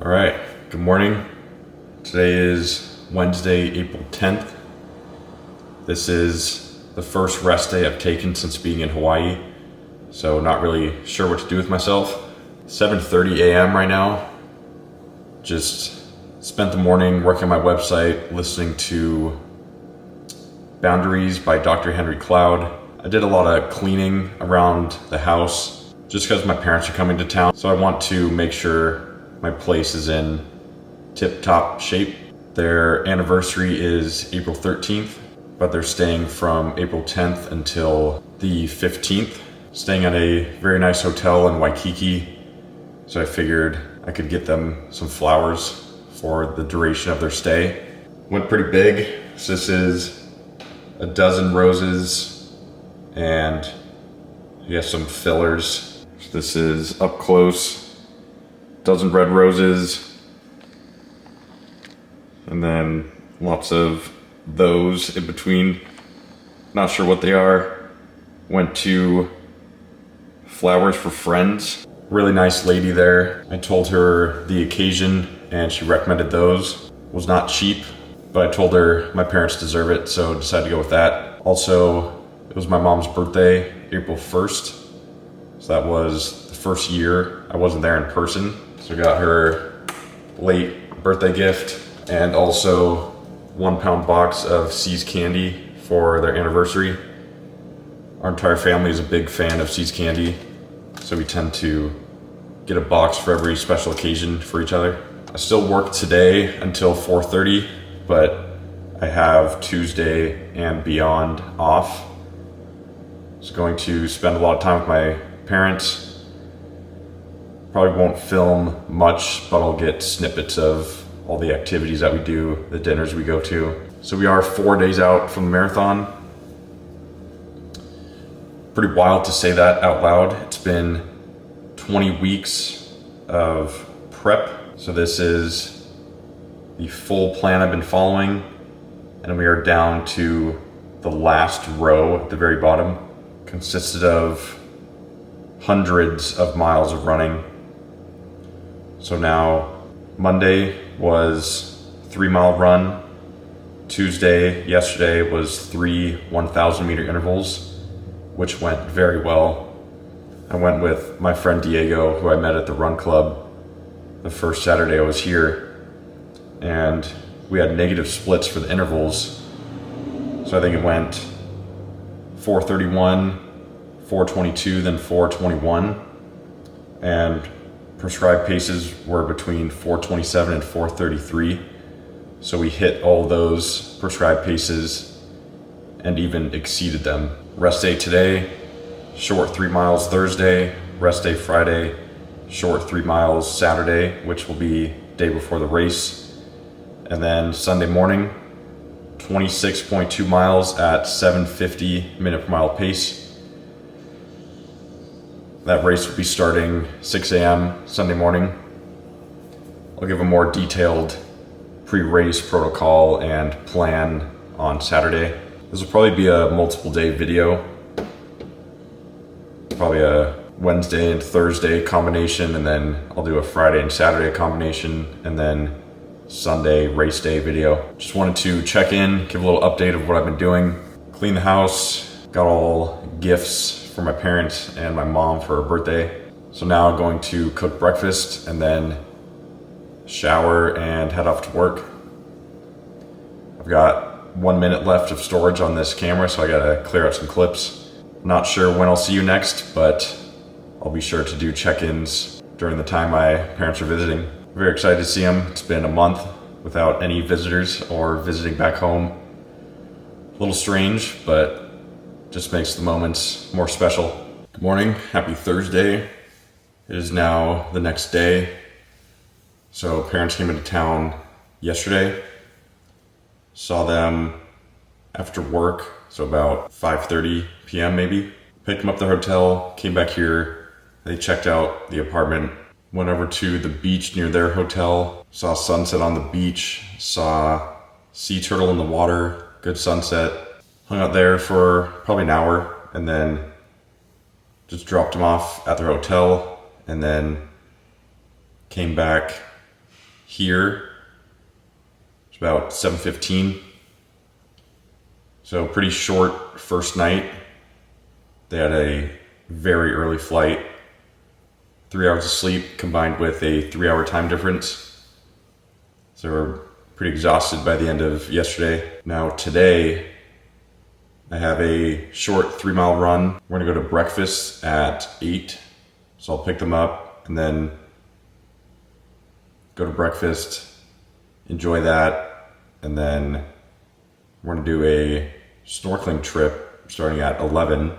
All right, good morning. Today is Wednesday, April 10th. This is the first rest day I've taken since being in Hawaii, so not really sure what to do with myself. 7:30 a.m. right now. Just spent the morning working on my website, listening to Boundaries by Dr. Henry Cloud. I did a lot of cleaning around the house just because my parents are coming to town, so I want to make sure my place is in tip-top shape. Their anniversary is April 13th, but they're staying from April 10th until the 15th, staying at a very nice hotel in Waikiki. So I figured I could get them some flowers for the duration of their stay. Went pretty big. So this is a dozen roses and I guess some fillers. So this is up close. Dozen red roses, and then lots of those in between. Not sure what they are. Went to Flowers for Friends. Really nice lady there. I told her the occasion and she recommended those. Was not cheap, but I told her my parents deserve it, so decided to go with that. Also, it was my mom's birthday, April 1st. So that was the first year I wasn't there in person. So I got her late birthday gift and also 1 pound box of See's candy for their anniversary. Our entire family is a big fan of See's candy, so we tend to get a box for every special occasion for each other. I still work today until 4:30, but I have Tuesday and beyond off. So going to spend a lot of time with my parents. Probably won't film much, but I'll get snippets of all the activities that we do, the dinners we go to. So we are 4 days out from the marathon. Pretty wild to say that out loud. It's been 20 weeks of prep. So this is the full plan I've been following, and we are down to the last row at the very bottom. Consisted of hundreds of miles of running. So now Monday was 3-mile run. Yesterday was 3 1,000 meter intervals, which went very well. I went with my friend Diego, who I met at the run club the first Saturday I was here, and we had negative splits for the intervals. So I think it went 4:31, 4:22, then 4:21, and prescribed paces were between 4:27 and 4:33. So we hit all those prescribed paces and even exceeded them. Rest day today, short 3 miles Thursday, rest day Friday, short 3 miles Saturday, which will be day before the race. And then Sunday morning, 26.2 miles at 750 minute per mile pace. That race will be starting 6 a.m. Sunday morning. I'll give a more detailed pre-race protocol and plan on Saturday. This will probably be a multiple day video. Probably a Wednesday and Thursday combination, and then I'll do a Friday and Saturday combination, and then Sunday race day video. Just wanted to check in, give a little update of what I've been doing. Clean the house, got all gifts for my parents and my mom for her birthday. So now I'm going to cook breakfast and then shower and head off to work. I've got 1 minute left of storage on this camera, so I gotta clear out some clips. Not sure when I'll see you next, but I'll be sure to do check-ins during the time my parents are visiting. Very excited to see them. It's been a month without any visitors or visiting back home. A little strange, but just makes the moments more special. Good morning, happy Thursday. It is now the next day. So parents came into town yesterday. Saw them after work, so about 5:30 p.m. maybe. Picked them up at the hotel, came back here. They checked out the apartment, went over to the beach near their hotel, saw sunset on the beach, saw sea turtle in the water, good sunset. Hung out there for probably an hour and then just dropped them off at their hotel and then came back here. It's about 7:15. So pretty short first night. They had a very early flight. 3 hours of sleep combined with a 3-hour time difference. So we're pretty exhausted by the end of yesterday. Now today, I have a short 3-mile run. We're gonna go to breakfast at 8. So I'll pick them up and then go to breakfast, enjoy that, and then we're gonna do a snorkeling trip starting at 11.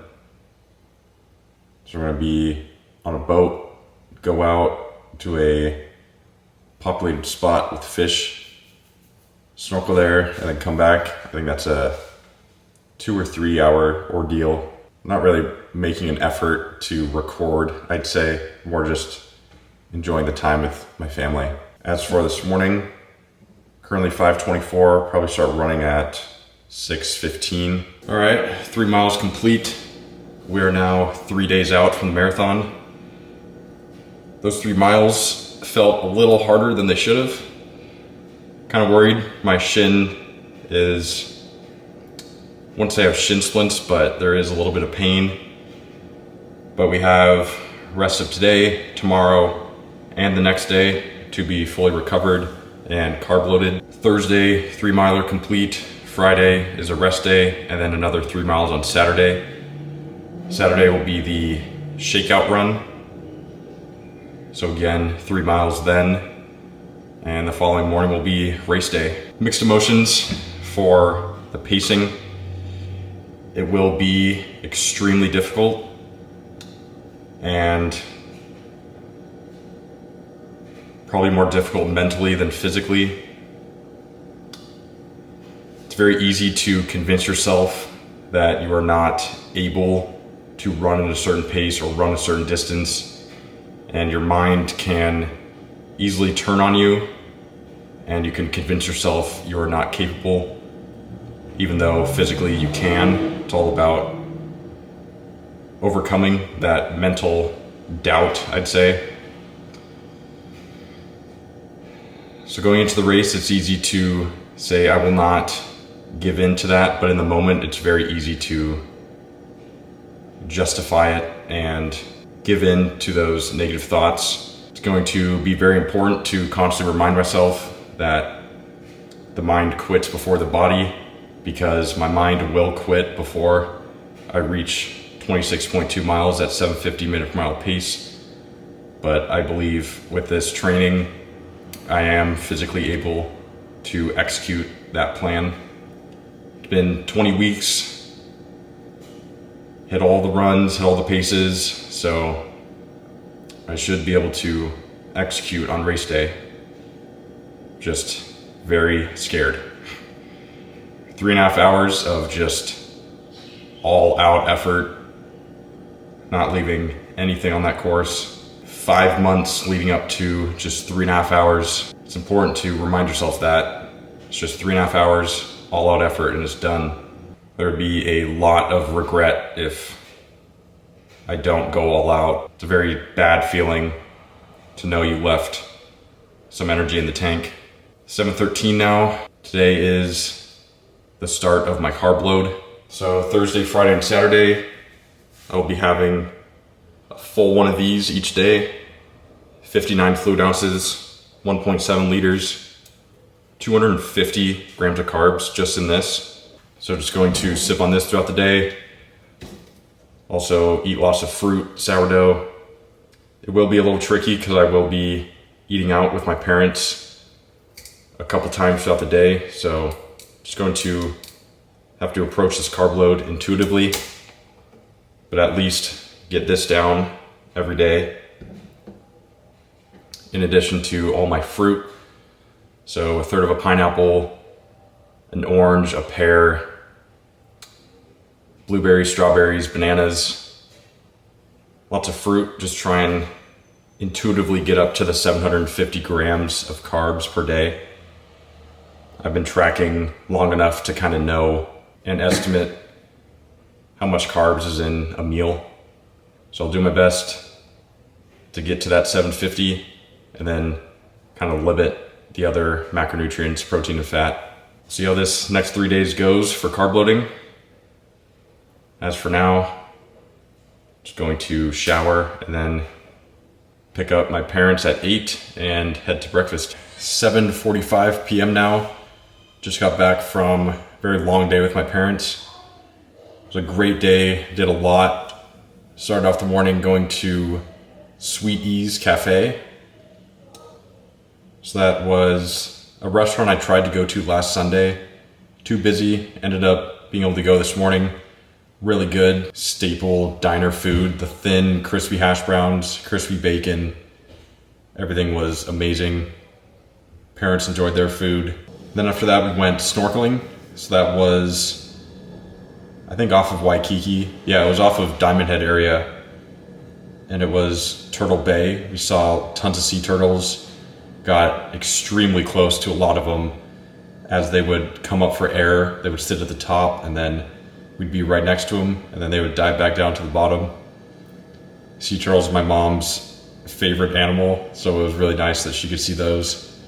So we're gonna be on a boat, go out to a populated spot with fish, snorkel there, and then come back. I think that's a 2 or 3 hour ordeal. I'm not really making an effort to record, I'd say, more just enjoying the time with my family. As for this morning, currently 5:24, probably start running at 6:15. All right, 3 miles complete. We are now 3 days out from the marathon. Those 3 miles felt a little harder than they should have. Kind of worried. My shin is, I wouldn't say I have shin splints, but there is a little bit of pain. But we have rest of today, tomorrow, and the next day to be fully recovered and carb loaded. Thursday, 3 miler complete. Friday is a rest day, and then another 3 miles on Saturday. Saturday will be the shakeout run. So again, 3 miles then, and the following morning will be race day. Mixed emotions for the pacing. It will be extremely difficult, and probably more difficult mentally than physically. It's very easy to convince yourself that you are not able to run at a certain pace or run a certain distance, and your mind can easily turn on you, and you can convince yourself you are not capable, even though physically you can. It's all about overcoming that mental doubt, I'd say. So going into the race, it's easy to say, I will not give in to that, but in the moment, it's very easy to justify it and give in to those negative thoughts. It's going to be very important to constantly remind myself that the mind quits before the body, because my mind will quit before I reach 26.2 miles at 750 minute per mile pace. But I believe with this training, I am physically able to execute that plan. It's been 20 weeks, hit all the runs, hit all the paces, so I should be able to execute on race day. Just very scared. 3.5 hours of just all out effort, not leaving anything on that course. 5 months leading up to just 3.5 hours. It's important to remind yourself that it's just 3.5 hours, all out effort, and it's done. There would be a lot of regret if I don't go all out. It's a very bad feeling to know you left some energy in the tank. 7:13 now. Today is the start of my carb load. So Thursday, Friday, and Saturday, I will be having a full one of these each day. 59 fluid ounces, 1.7 liters, 250 grams of carbs just in this. So just going to sip on this throughout the day. Also eat lots of fruit, sourdough. It will be a little tricky because I will be eating out with my parents a couple times throughout the day. So just going to have to approach this carb load intuitively, but at least get this down every day. In addition to all my fruit. So a third of a pineapple, an orange, a pear, blueberries, strawberries, bananas, lots of fruit. Just try and intuitively get up to the 750 grams of carbs per day. I've been tracking long enough to kind of know and estimate how much carbs is in a meal. So I'll do my best to get to that 750 and then kind of live it the other macronutrients, protein and fat. See how this next 3 days goes for carb loading. As for now, just going to shower and then pick up my parents at 8 and head to breakfast. 7:45 p.m. now. Just got back from a very long day with my parents. It was a great day, did a lot. Started off the morning going to Sweet Ease Cafe. So that was a restaurant I tried to go to last Sunday. Too busy, ended up being able to go this morning. Really good, staple diner food. The thin, crispy hash browns, crispy bacon. Everything was amazing. Parents enjoyed their food. Then after that, we went snorkeling. So that was, I think, off of Waikiki. Yeah, it was off of Diamond Head area. And it was Turtle Bay. We saw tons of sea turtles. Got extremely close to a lot of them. As they would come up for air, they would sit at the top, and then we'd be right next to them, and then they would dive back down to the bottom. Sea turtles are my mom's favorite animal, so it was really nice that she could see those.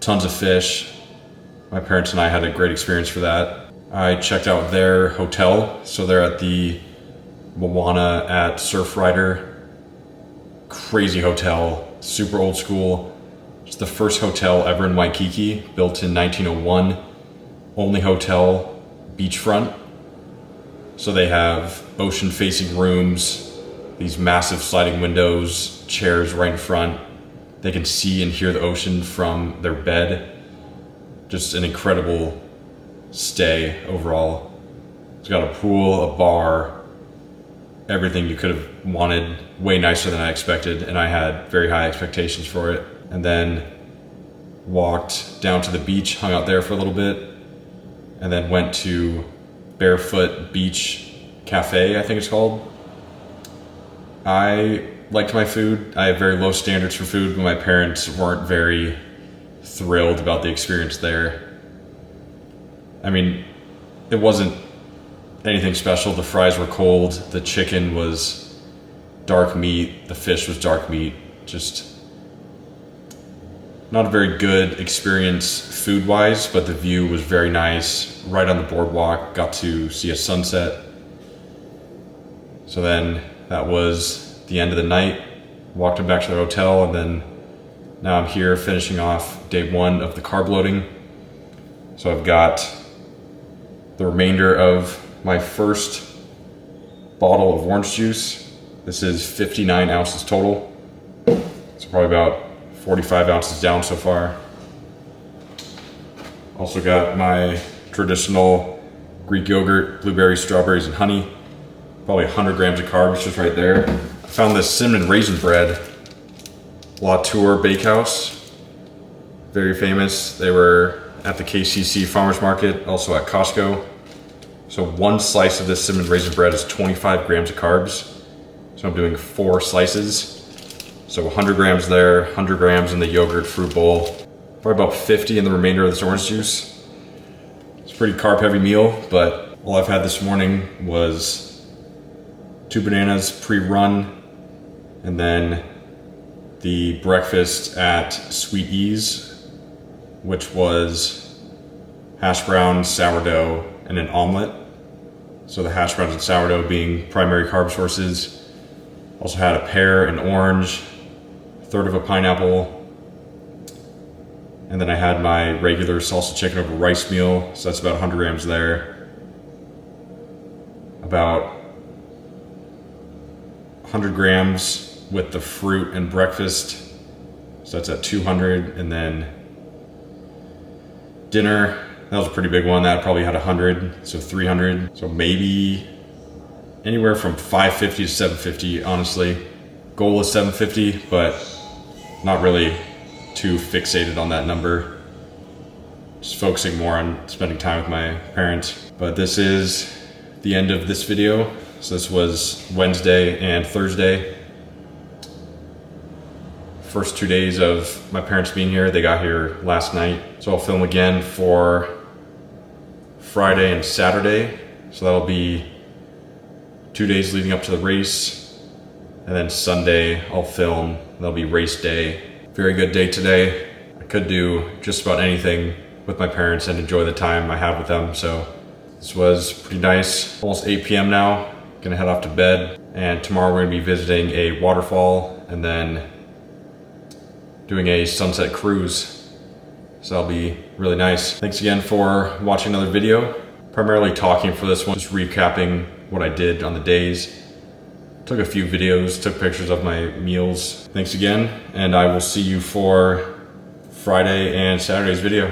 Tons of fish. My parents and I had a great experience for that. I checked out their hotel, so they're at the Moana at Surfrider. Crazy hotel, super old school. It's the first hotel ever in Waikiki, built in 1901. Only hotel, beachfront. So they have ocean-facing rooms, these massive sliding windows, chairs right in front. They can see and hear the ocean from their bed. Just an incredible stay overall. It's got a pool, a bar, everything you could have wanted, way nicer than I expected, and I had very high expectations for it. And then walked down to the beach, hung out there for a little bit, and then went to Barefoot Beach Cafe, I think it's called. I liked my food. I have very low standards for food, but my parents weren't very thrilled about the experience there. I mean, it wasn't anything special. The fries were cold, the chicken was dark meat, the fish was dark meat. Just not a very good experience food-wise, but the view was very nice. Right on the boardwalk, got to see a sunset. So then that was the end of the night. Walked him back to the hotel, and then now I'm here finishing off day 1 of the carb loading. So I've got the remainder of my first bottle of orange juice. This is 59 ounces total. So probably about 45 ounces down so far. Also got my traditional Greek yogurt, blueberries, strawberries, and honey. Probably 100 grams of carbs just right there. I found this cinnamon raisin bread, La Tour Bakehouse. Very famous. They were at the KCC Farmers Market, also at Costco. So one slice of this cinnamon raisin bread is 25 grams of carbs. So I'm doing 4 slices. So 100 grams there, 100 grams in the yogurt fruit bowl. Probably about 50 in the remainder of this orange juice. It's a pretty carb heavy meal, but all I've had this morning was 2 bananas pre-run, and then the breakfast at Sweet Ease, which was hash browns, sourdough, and an omelet. So the hash browns and sourdough being primary carb sources. Also had a pear, an orange, a third of a pineapple, and then I had my regular salsa chicken over rice meal, so that's about 100 grams there. About 100 grams with the fruit and breakfast, so that's at 200, and then dinner, that was a pretty big one, that probably had 100, so 300, so maybe anywhere from 550 to 750, honestly. Goal is 750, but not really too fixated on that number. Just focusing more on spending time with my parents. But this is the end of this video. So this was Wednesday and Thursday. First 2 days of my parents being here. They got here last night. So I'll film again for Friday and Saturday. So that'll be 2 days leading up to the race. And then Sunday I'll film. That'll be race day. Very good day today. I I could do just about anything with my parents and enjoy the time I have with them. So this was pretty nice. Almost 8 p.m. now. Gonna head off to bed, and tomorrow we're gonna be visiting a waterfall and then doing a sunset cruise. So that'll be really nice. Thanks again for watching another video. Primarily talking for this one, just recapping what I did on the days. Took a few videos, took pictures of my meals. Thanks again, and I will see you for Friday and Saturday's video.